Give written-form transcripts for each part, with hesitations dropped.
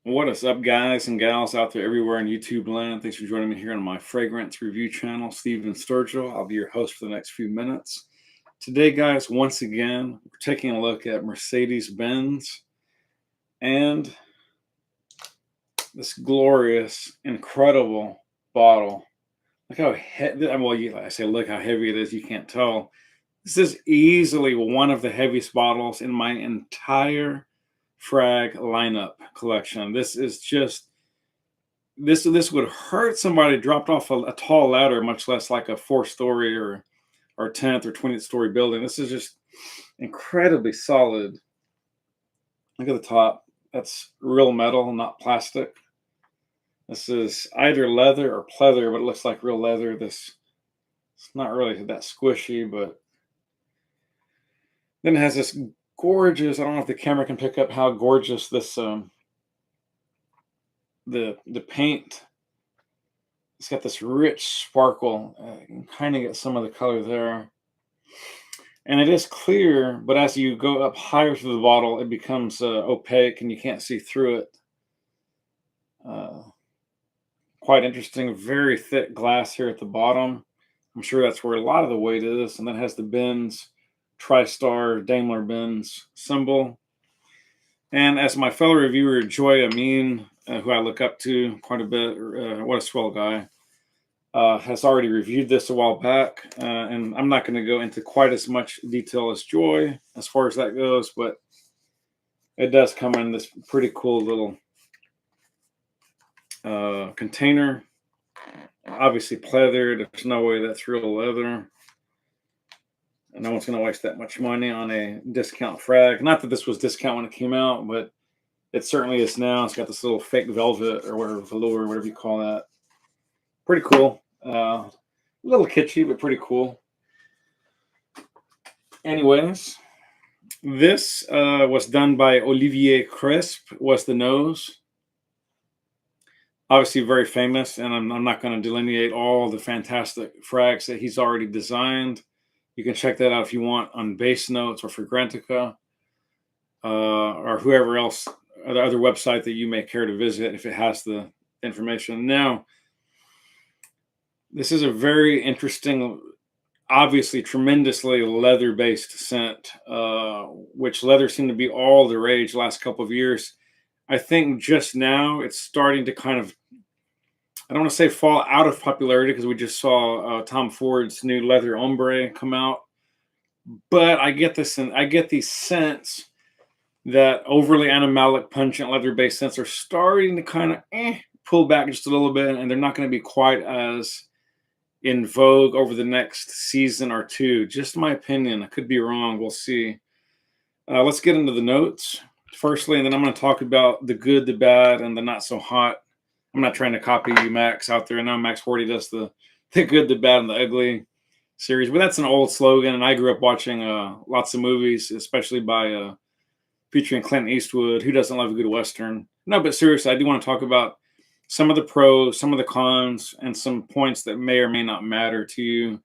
What is up, guys and gals out there everywhere in YouTube land? Thanks for joining me here on my fragrance review channel, Steven Sturgill. I'll be your host for the next few minutes. Today, guys, once again, we're taking a look at Mercedes-Benz and this glorious, incredible bottle. Look how heavy, well, I say look how heavy it is, you can't tell. This is easily one of the heaviest bottles in my entire frag lineup collection. This is just this would hurt somebody dropped off a tall ladder, much less like a 4-story or 10th or 20th story building. This is just incredibly solid. Look at the top. That's real metal, not plastic. This is either leather or pleather, but it looks like real leather. It's not really that squishy, but then it has this gorgeous, I don't know if the camera can pick up how gorgeous this the paint. It's got this rich sparkle. You can kind of get some of the color there, and it is clear, but as you go up higher through the bottle, it becomes opaque and you can't see through it. Quite interesting. Very thick glass here at the bottom. I'm sure that's where a lot of the weight is. And then it has the Benz TriStar Daimler Benz symbol. And as my fellow reviewer, Joy Amin, who I look up to quite a bit, what a swell guy, has already reviewed this a while back. And I'm not going to go into quite as much detail as Joy as far as that goes, but it does come in this pretty cool little container. Obviously pleather. There's no way that's real leather. And no one's going to waste that much money on a discount frag. Not that this was discount when it came out, but it certainly is now. It's got this little fake velvet or whatever, velour, whatever you call that. Pretty cool. A little kitschy, but pretty cool. Anyways, this was done by Olivier Crisp, was the nose. Obviously very famous, and I'm not going to delineate all the fantastic frags that he's already designed. You can check that out if you want on Base Notes or Fragrantica, or whoever else, the other website that you may care to visit if it has the information. Now, this is a very interesting, obviously tremendously leather-based scent, which leather seemed to be all the rage the last couple of years. I think just now it's starting to kind of, I don't want to say fall out of popularity because we just saw Tom Ford's new leather ombre come out. But I get this, and I get these scents that overly animalic, pungent leather-based scents are starting to kind of pull back just a little bit, and they're not going to be quite as in vogue over the next season or two. Just my opinion. I could be wrong. We'll see. Let's get into the notes firstly, and then I'm going to talk about the good, the bad, and the not so hot. I'm not trying to copy you, Max, out there. I know Max 40 does the good, the bad, and the ugly series, but that's an old slogan, and I grew up watching lots of movies, especially by featuring Clint Eastwood. Who doesn't love a good Western? No, but seriously, I do want to talk about some of the pros, some of the cons, and some points that may or may not matter to you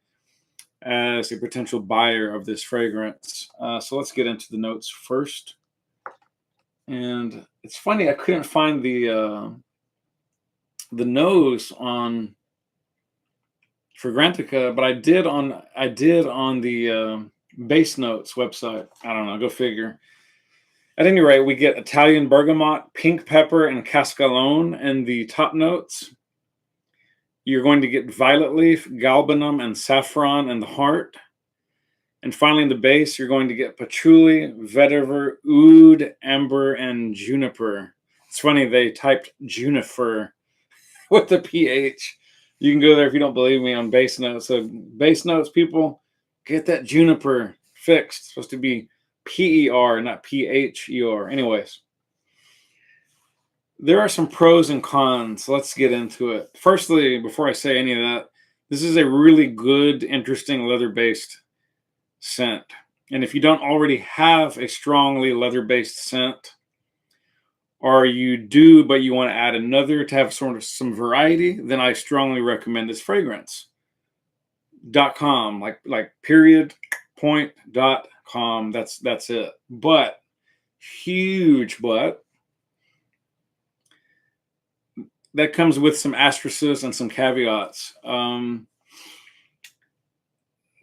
as a potential buyer of this fragrance. So let's get into the notes first. And it's funny, I couldn't find the nose on Fragrantica, but I did on the Base Notes website. I don't know, go figure. At any rate, we get Italian bergamot, pink pepper, and cascalone in the top notes. You're going to get violet leaf, galbanum, and saffron in the heart. And finally, in the base, you're going to get patchouli, vetiver, oud, amber, and juniper. It's funny, they typed juniper with the PH. You can go there if you don't believe me on Base Notes. So Base Notes, people, get that juniper fixed. It's supposed to be P-E-R, not P-H-E-R. Anyways, there are some pros and cons. Let's get into it. Firstly, before I say any of that, this is a really good, interesting leather-based scent. And if you don't already have a strongly leather-based scent, or you do, but you want to add another to have sort of some variety, then I strongly recommend this fragrance. .com, like period, point, .com, that's it. But, huge but, that comes with some asterisks and some caveats.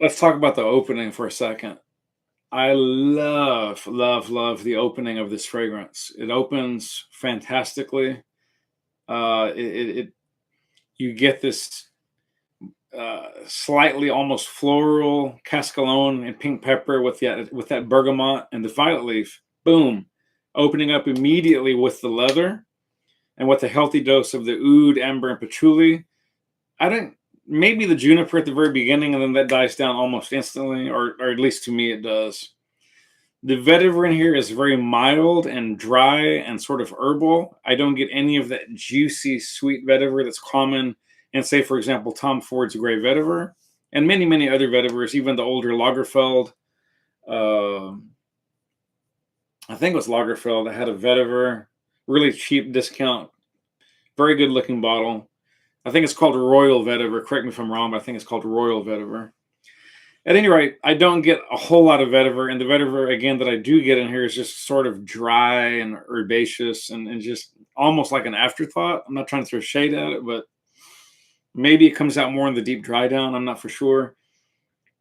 Let's talk about the opening for a second. I love, love, love the opening of this fragrance. It opens fantastically. It you get this slightly almost floral cascalone and pink pepper with that bergamot and the violet leaf. Boom, opening up immediately with the leather and with a healthy dose of the oud, amber, and patchouli. I don't maybe the juniper at the very beginning, and then that dies down almost instantly, or at least to me it does. The vetiver in here is very mild and dry and sort of herbal. I don't get any of that juicy, sweet vetiver that's common in, say, for example, Tom Ford's Gray Vetiver, and many, many other vetivers, even the older Lagerfeld. Uh, I think it was Lagerfeld that had a vetiver, really cheap discount, very good looking bottle. I think it's called Royal Vetiver. Correct me if I'm wrong, but I think it's called Royal Vetiver. At any rate, I don't get a whole lot of vetiver, and the vetiver, again, that I do get in here is just sort of dry and herbaceous and just almost like an afterthought. I'm not trying to throw shade at it, but maybe it comes out more in the deep dry down. I'm not for sure.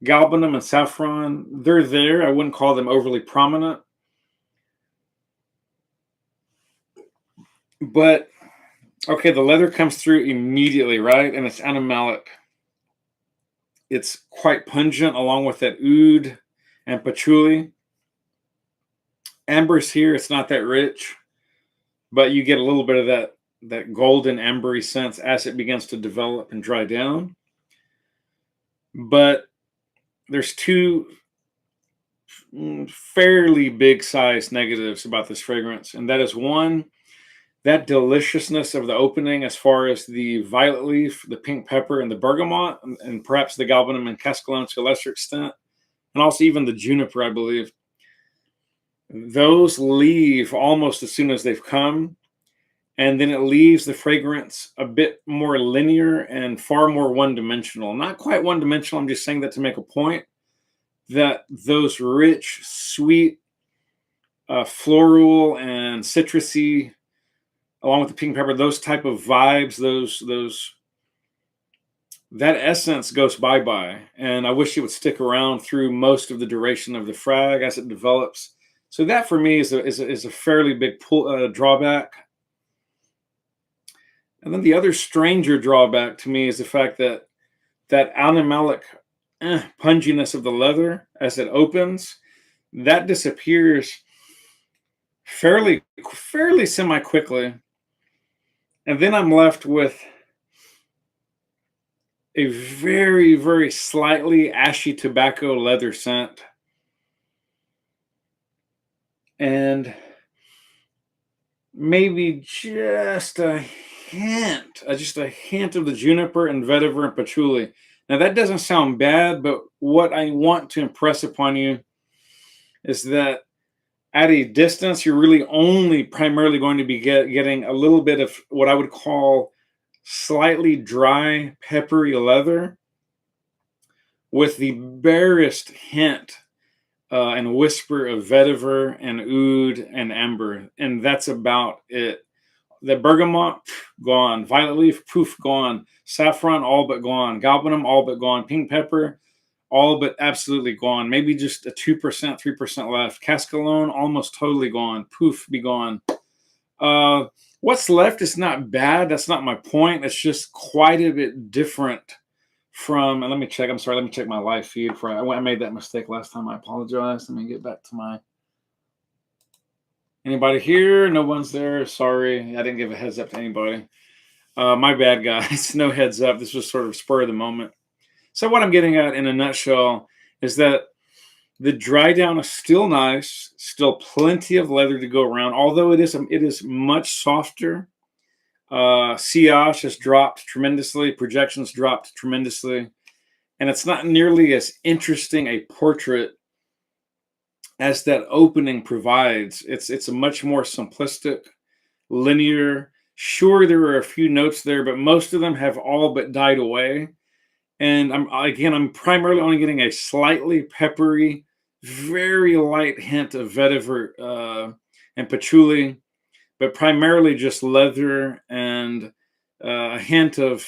Galbanum and saffron, they're there. I wouldn't call them overly prominent. But, okay, the leather comes through immediately, right? And it's animalic. It's quite pungent along with that oud and patchouli. Amber's here. It's not that rich, but you get a little bit of that golden ambery sense as it begins to develop and dry down. But there's two fairly big size negatives about this fragrance, and that is one, that deliciousness of the opening as far as the violet leaf, the pink pepper, and the bergamot, and perhaps the galbanum and cascalone to a lesser extent, and also even the juniper, I believe. Those leave almost as soon as they've come, and then it leaves the fragrance a bit more linear and far more one-dimensional. Not quite one-dimensional, I'm just saying that to make a point, that those rich, sweet, floral and citrusy, along with the pink pepper, those type of vibes, that essence goes bye-bye. And I wish it would stick around through most of the duration of the frag as it develops. So that for me is a fairly big drawback. And then the other stranger drawback to me is the fact that animalic punginess of the leather as it opens, that disappears fairly semi quickly. And then I'm left with a very, very slightly ashy tobacco leather scent. And maybe just a hint of the juniper and vetiver and patchouli. Now that doesn't sound bad, but what I want to impress upon you is that at a distance, you're really only primarily going to be getting a little bit of what I would call slightly dry, peppery leather with the barest hint and whisper of vetiver and oud and amber, and that's about it. The bergamot, gone. Violet leaf, poof, gone. Saffron, all but gone. Galbanum, all but gone. Pink pepper, all but absolutely gone. Maybe just a 2%, 3% left. Cascalone, almost totally gone. Poof, be gone. What's left is not bad. That's not my point. It's just quite a bit different from, and let me check. I'm sorry. Let me check my live feed. I made that mistake last time. I apologize. Let me get back to my. Anybody here? No one's there. Sorry. I didn't give a heads up to anybody. My bad, guys. No heads up. This was sort of spur of the moment. So what I'm getting at in a nutshell is that the dry down is still nice, still plenty of leather to go around, although it is much softer. Sillage has dropped tremendously, projections dropped tremendously, and it's not nearly as interesting a portrait as that opening provides. It's a much more simplistic, linear. Sure, there are a few notes there, but most of them have all but died away. And I'm primarily only getting a slightly peppery, very light hint of vetiver and patchouli, but primarily just leather and a hint of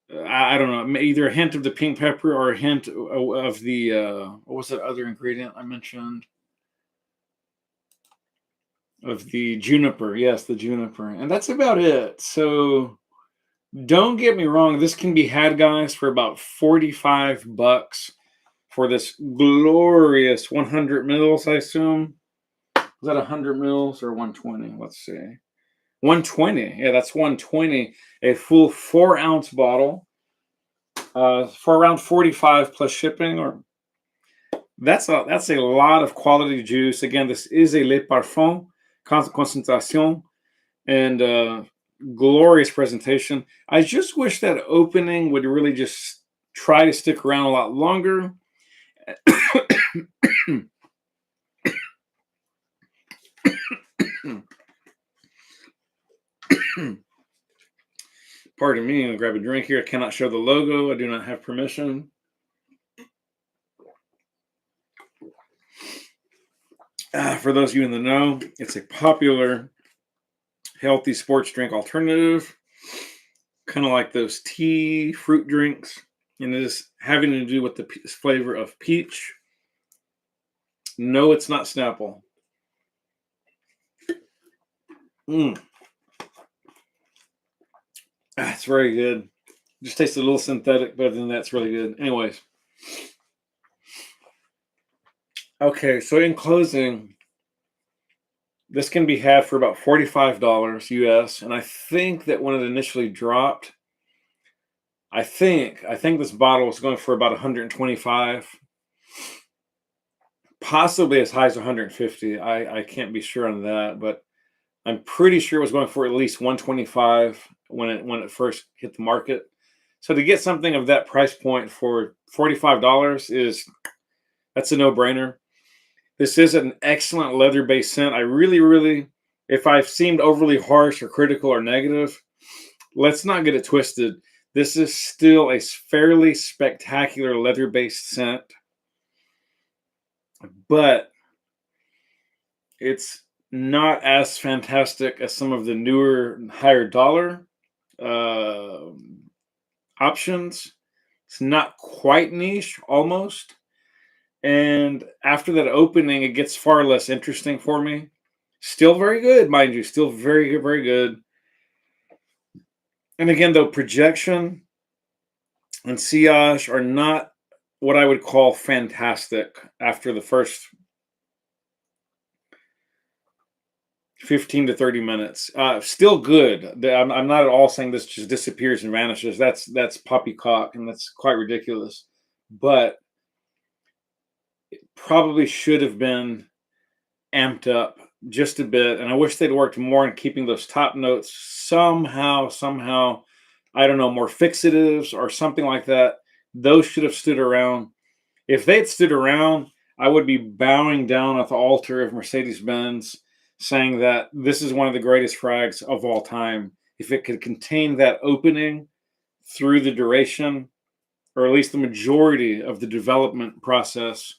I don't know, either a hint of the pink pepper or a hint of the what was that other ingredient I mentioned? Of the juniper, yes, the juniper, and that's about it. So don't get me wrong, this can be had, guys, for about 45 bucks for this glorious 100 mils, I assume. Is that 100 mils or 120? Let's see. 120. Yeah, that's 120. A full 4-ounce bottle for around 45 plus shipping. Or that's a lot of quality juice. Again, this is a Le Parfum concentration, and glorious presentation. I just wish that opening would really just try to stick around a lot longer. Pardon me, I'm gonna grab a drink here. I cannot show the logo. I do not have permission. For those of you in the know, it's a popular healthy sports drink alternative, kind of like those tea fruit drinks, and it is having to do with the flavor of peach. No, it's not Snapple. It's very good. Just tastes a little synthetic, but then that's really good. Anyways. Okay, so in closing, this can be had for about $45 US, and I think that when it initially dropped, I think this bottle was going for about 125, possibly as high as 150. I can't be sure on that, but I'm pretty sure it was going for at least 125 when it first hit the market. So to get something of that price point for $45 that's a no-brainer. This is an excellent leather-based scent. I really, if I've seemed overly harsh or critical or negative, let's not get it twisted. This is still a fairly spectacular leather-based scent, but it's not as fantastic as some of the newer, higher dollar uh, options. It's not quite niche, almost. And after that opening, it gets far less interesting for me. Still very good, mind you. Still very good, very good. And again, though, projection and sillage are not what I would call fantastic after the first 15 to 30 minutes. Still good. I'm not at all saying this just disappears and vanishes. That's poppycock, and that's quite ridiculous. But it probably should have been amped up just a bit, and I wish they'd worked more on keeping those top notes somehow, I don't know, more fixatives or something like that. Those should have stood around. If they'd stood around, I would be bowing down at the altar of Mercedes-Benz, saying that this is one of the greatest frags of all time. If it could contain that opening through the duration, or at least the majority of the development process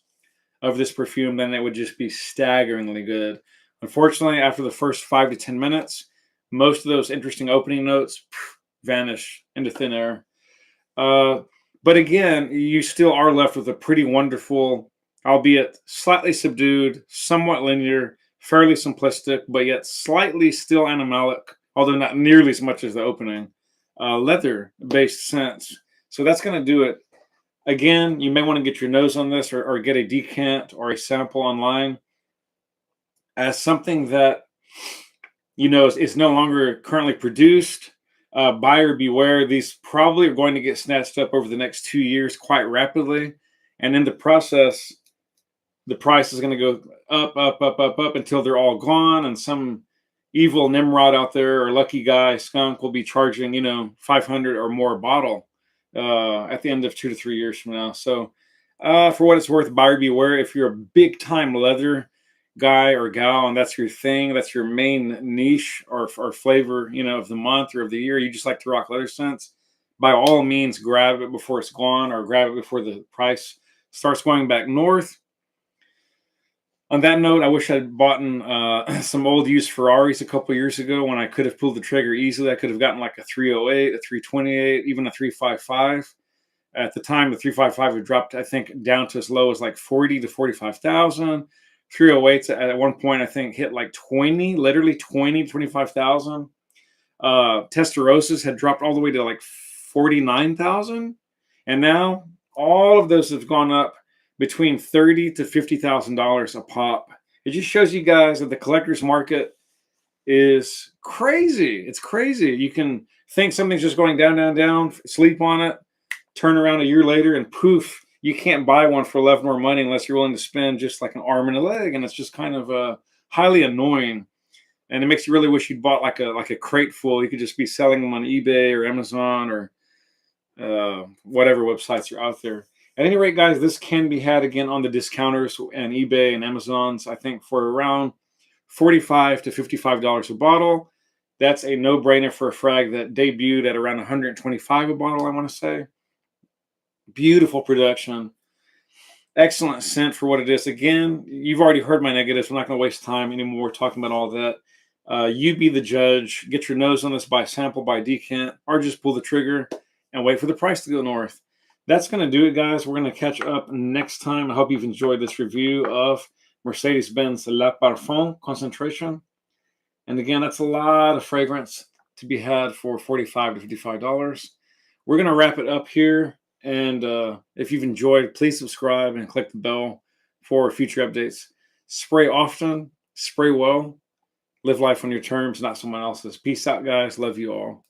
of this perfume, then it would just be staggeringly good. Unfortunately, after the first 5 to 10 minutes, most of those interesting opening notes vanish into thin air. But again, you still are left with a pretty wonderful, albeit slightly subdued, somewhat linear, fairly simplistic, but yet slightly still animalic, although not nearly as much as the opening, leather-based scents. So that's going to do it. Again, you may want to get your nose on this or get a decant or a sample online as something that, is no longer currently produced. Buyer beware. These probably are going to get snatched up over the next 2 years quite rapidly. And in the process, the price is going to go up until they're all gone. And some evil Nimrod out there or lucky guy skunk will be charging, 500 or more a bottle at the end of 2 to 3 years from now. So for what it's worth, buyer beware. If you're a big time leather guy or gal and that's your thing, that's your main niche or flavor, of the month or of the year, you just like to rock leather scents, by all means grab it before it's gone or grab it before the price starts going back north. On that note, I wish I'd bought some old used Ferraris a couple years ago when I could have pulled the trigger easily. I could have gotten like a 308, a 328, even a 355. At the time, the 355 had dropped, I think, down to as low as like 40 to 45,000. 308s at one point, I think, hit like 20, literally 20, 25,000. Testarossas had dropped all the way to like 49,000. And now all of those have gone up between $30,000 to $50,000 a pop. It just shows you guys that the collector's market is crazy. It's crazy. You can think something's just going down, down, down, sleep on it, turn around a year later, and poof, you can't buy one for love nor money unless you're willing to spend just like an arm and a leg. And it's just kind of highly annoying. And it makes you really wish you'd bought like a crate full. You could just be selling them on eBay or Amazon or whatever websites are out there. At any rate, guys, this can be had again on the discounters and eBay and Amazon's, I think, for around $45 to $55 a bottle. That's a no-brainer for a frag that debuted at around $125 a bottle, I want to say. Beautiful production. Excellent scent for what it is. Again, you've already heard my negatives. I'm not going to waste time anymore talking about all that. You be the judge. Get your nose on this by sample, by decant, or just pull the trigger and wait for the price to go north. That's going to do it, guys. We're going to catch up next time. I hope you've enjoyed this review of Mercedes-Benz Le Parfum Concentration. And again, that's a lot of fragrance to be had for $45 to $55. We're going to wrap it up here. And if you've enjoyed, please subscribe and click the bell for future updates. Spray often, spray well, live life on your terms, not someone else's. Peace out, guys. Love you all.